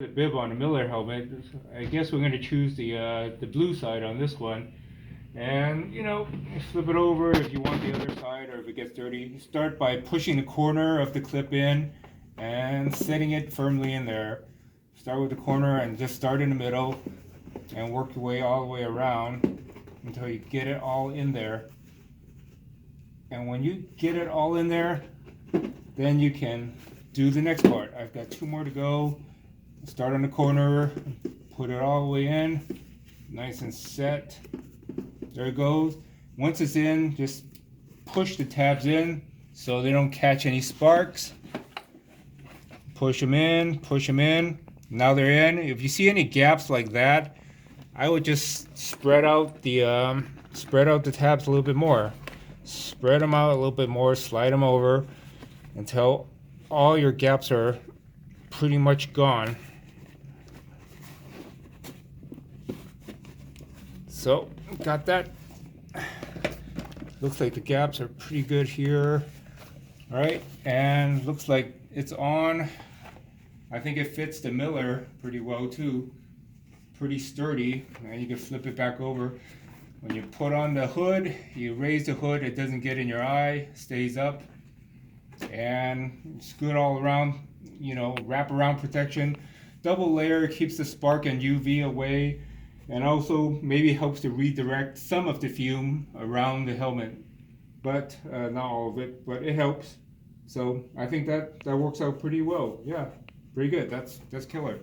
The bib on the Miller helmet. I guess we're going to choose the blue side on this one, and flip it over if you want the other side or if it gets dirty. Start by pushing the corner of the clip in and setting it firmly in there. Start with the corner and just start in the middle and work your way all the way around until you get it all in there. And when you get it all in there, then you can do the next part. I've got 2 more to go. Start on the corner, put it all the way in, nice and set. There it goes. Once it's in, just push the tabs in so they don't catch any sparks. Push them in, push them in. Now they're in. If you see any gaps like that, I would just spread out the tabs a little bit more. Spread them out a little bit more, slide them over until all your gaps are pretty much gone. So, got that. Looks like the gaps are pretty good here. Alright, and looks like it's on. I think it fits the Miller pretty well too. Pretty sturdy, and you can flip it back over. When you put on the hood, you raise the hood, it doesn't get in your eye, stays up. And it's good all around, wrap around protection. Double layer keeps the spark and UV away, and also maybe helps to redirect some of the fume around the helmet, but not all of it, but it helps. So I think that works out pretty well. Yeah, pretty good. That's killer.